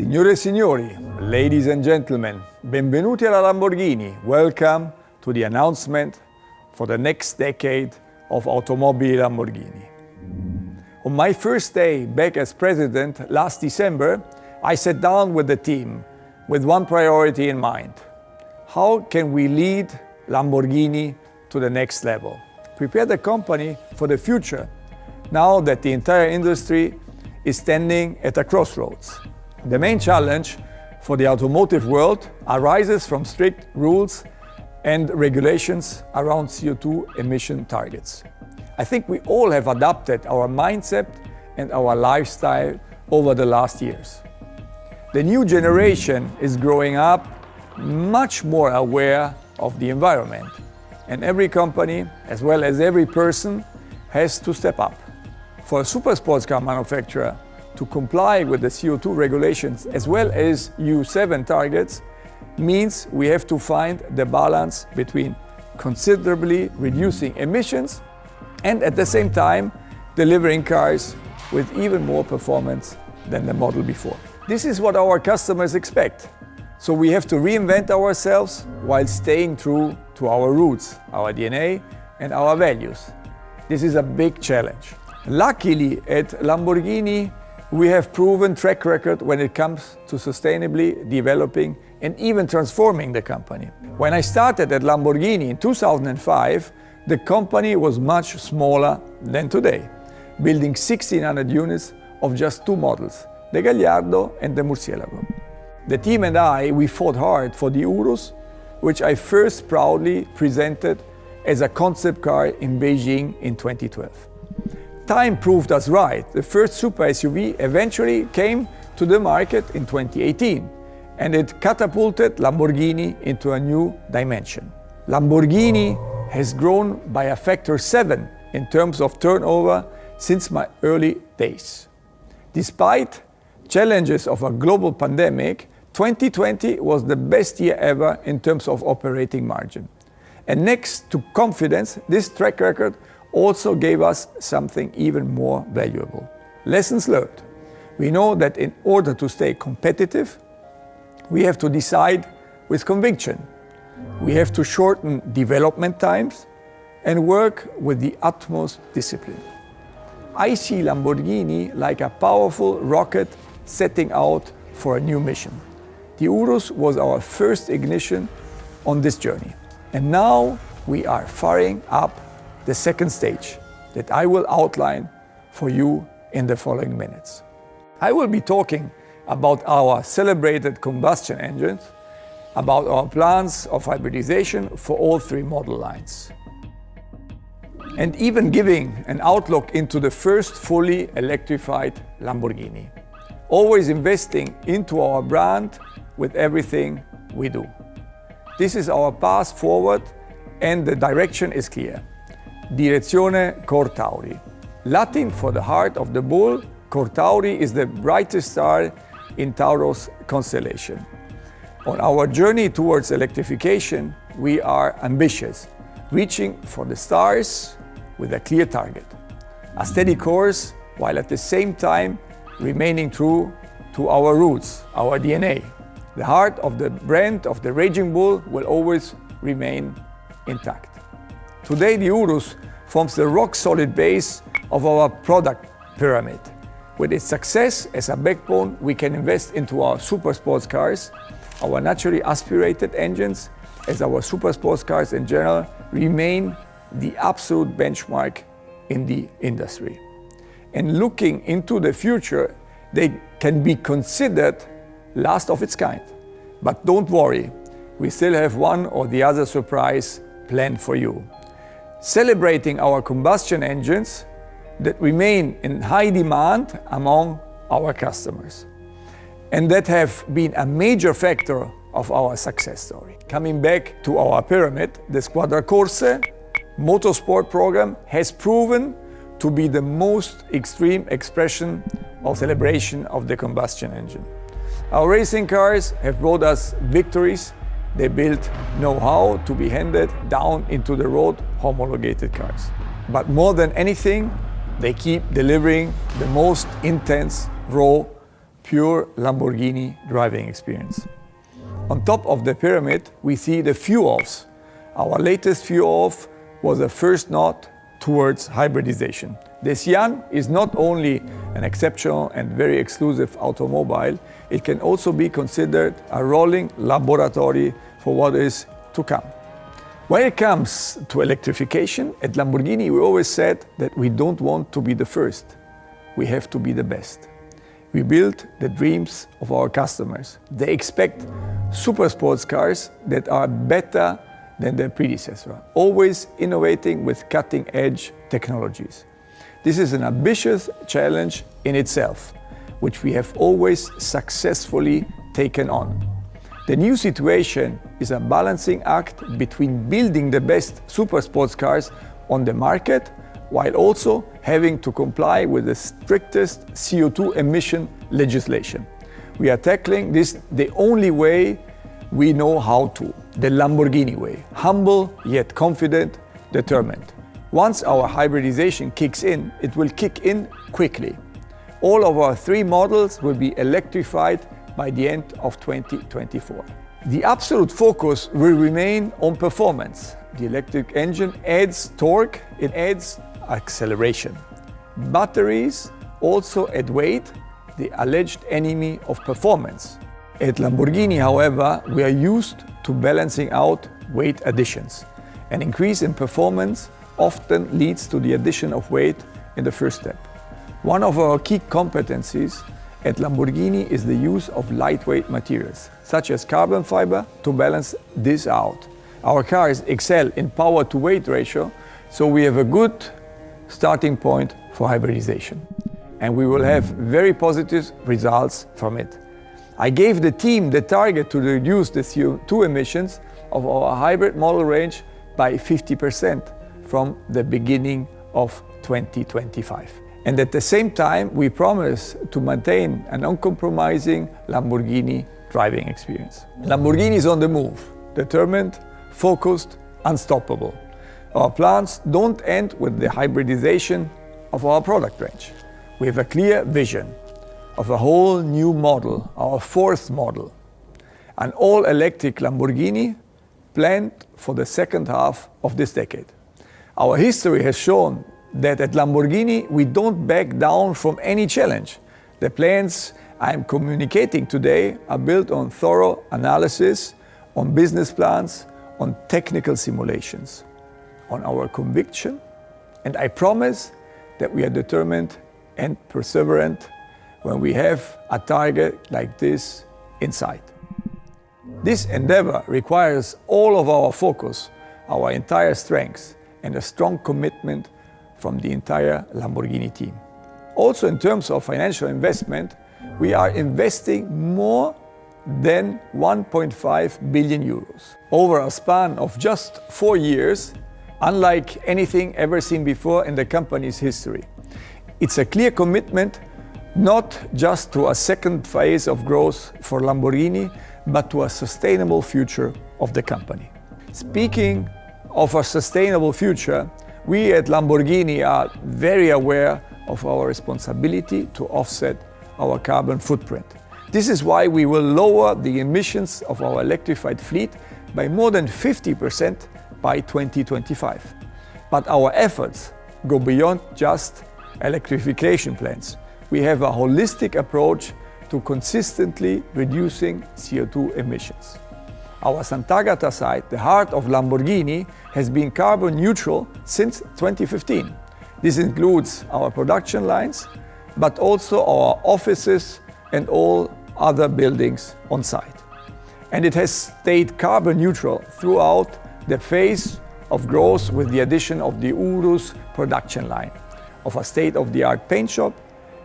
Signore e signori, ladies and gentlemen, benvenuti alla Lamborghini. Welcome to the announcement for the next decade of Automobili Lamborghini. On my first day back as president last December, I sat down with the team with one priority in mind. How can we lead Lamborghini to the next level? Prepare the company for the future, now that the entire industry is standing at a crossroads. The main challenge for the automotive world arises from strict rules and regulations around CO2 emission targets. I think we all have adapted our mindset and our lifestyle over the last years. The new generation is growing up much more aware of the environment, and every company, as well as every person, has to step up. For a super sports car manufacturer to comply with the CO2 regulations as well as EU7 targets means we have to find the balance between considerably reducing emissions and at the same time delivering cars with even more performance than the model before. This is what our customers expect. So we have to reinvent ourselves while staying true to our roots, our DNA and our values. This is a big challenge. Luckily at Lamborghini, we have proven track record when it comes to sustainably developing and even transforming the company. When I started at Lamborghini in 2005, the company was much smaller than today, building 1,600 units of just two models, the Gallardo and the Murcielago. The team and we fought hard for the Urus, which I first proudly presented as a concept car in Beijing in 2012. Time proved us right. The first super SUV eventually came to the market in 2018, and it catapulted Lamborghini into a new dimension. Lamborghini has grown by a factor 7 in terms of turnover since my early days. Despite challenges of a global pandemic, 2020 was the best year ever in terms of operating margin. And next to confidence, this track record also gave us something even more valuable. Lessons learned. We know that in order to stay competitive, we have to decide with conviction. We have to shorten development times and work with the utmost discipline. I see Lamborghini like a powerful rocket setting out for a new mission. The Urus was our first ignition on this journey. And now we are firing up the second stage that I will outline for you in the following minutes. I will be talking about our celebrated combustion engines, about our plans of hybridization for all three model lines, and even giving an outlook into the first fully electrified Lamborghini. Always investing into our brand with everything we do. This is our path forward and the direction is clear. Direzione Cor Tauri. Latin for the heart of the bull, Cor Tauri is the brightest star in Tauro's constellation. On our journey towards electrification, we are ambitious, reaching for the stars with a clear target. A steady course, while at the same time remaining true to our roots, our DNA. The heart of the brand of the Raging Bull will always remain intact. Today, the Urus forms the rock-solid base of our product pyramid. With its success as a backbone, we can invest into our super sports cars. Our naturally aspirated engines, as our super sports cars in general, remain the absolute benchmark in the industry. And looking into the future, they can be considered last of its kind. But don't worry, we still have one or the other surprise planned for you. Celebrating our combustion engines that remain in high demand among our customers, and that have been a major factor of our success story. Coming back to our pyramid, the Squadra Corse motorsport program has proven to be the most extreme expression of celebration of the combustion engine. Our racing cars have brought us victories. They built know-how to be handed down into the road homologated cars. But more than anything, they keep delivering the most intense raw pure Lamborghini driving experience. On top of the pyramid, we see the few-offs. Our latest few-off was the first nod towards hybridization. The Sian is not only an exceptional and very exclusive automobile, it can also be considered a rolling laboratory for what is to come. When it comes to electrification, at Lamborghini we always said that we don't want to be the first, we have to be the best. We build the dreams of our customers. They expect super sports cars that are better than their predecessor, always innovating with cutting-edge technologies. This is an ambitious challenge in itself, which we have always successfully taken on. The new situation is a balancing act between building the best super sports cars on the market while also having to comply with the strictest CO2 emission legislation. We are tackling this the only way we know how to, the Lamborghini way, humble yet confident, determined. Once our hybridization kicks in, it will kick in quickly. All of our 3 models will be electrified by the end of 2024. The absolute focus will remain on performance. The electric engine adds torque, it adds acceleration. Batteries also add weight, the alleged enemy of performance. At Lamborghini, however, we are used to balancing out weight additions. An increase in performance often leads to the addition of weight in the first step. One of our key competencies at Lamborghini is the use of lightweight materials, such as carbon fiber, to balance this out. Our cars excel in power-to-weight ratio, so we have a good starting point for hybridization. And we will have very positive results from it. I gave the team the target to reduce the CO2 emissions of our hybrid model range by 50% from the beginning of 2025. And at the same time, we promise to maintain an uncompromising Lamborghini driving experience. Lamborghini is on the move, determined, focused, unstoppable. Our plans don't end with the hybridization of our product range. We have a clear vision of a whole new model, our 4th model, an all-electric Lamborghini planned for the second half of this decade. Our history has shown that at Lamborghini we don't back down from any challenge. The plans I am communicating today are built on thorough analysis, on business plans, on technical simulations, on our conviction, and I promise that we are determined and perseverant when we have a target like this in sight. This endeavor requires all of our focus, our entire strength, and a strong commitment from the entire Lamborghini team. Also, in terms of financial investment, we are investing more than 1.5 billion euros over a span of just 4 years, unlike anything ever seen before in the company's history. It's a clear commitment not just to a second phase of growth for Lamborghini, but to a sustainable future of the company. Speaking of a sustainable future, we at Lamborghini are very aware of our responsibility to offset our carbon footprint. This is why we will lower the emissions of our electrified fleet by more than 50% by 2025. But our efforts go beyond just electrification plans. We have a holistic approach to consistently reducing CO2 emissions. Our Sant'Agata site, the heart of Lamborghini, has been carbon neutral since 2015. This includes our production lines, but also our offices and all other buildings on site. And it has stayed carbon neutral throughout the phase of growth with the addition of the Urus production line, of a state-of-the-art paint shop,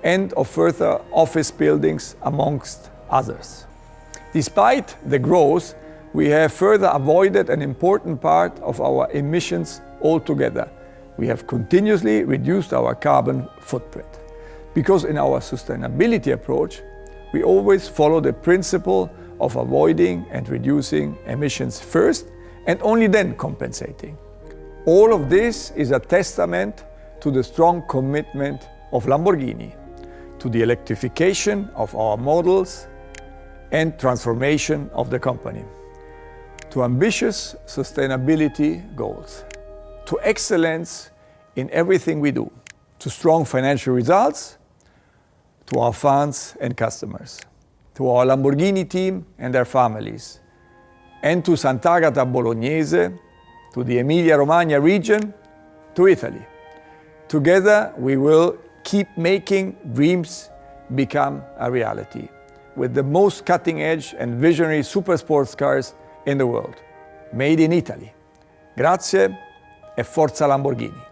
and of further office buildings, amongst others. Despite the growth, we have further avoided an important part of our emissions altogether. We have continuously reduced our carbon footprint. Because in our sustainability approach, we always follow the principle of avoiding and reducing emissions first and only then compensating. All of this is a testament to the strong commitment of Lamborghini to the electrification of our models and transformation of the company, to ambitious sustainability goals, to excellence in everything we do, to strong financial results, to our fans and customers, to our Lamborghini team and their families, and to Sant'Agata Bolognese, to the Emilia-Romagna region, to Italy. Together, we will keep making dreams become a reality with the most cutting-edge and visionary super sports cars in the world, made in Italy. Grazie e forza Lamborghini!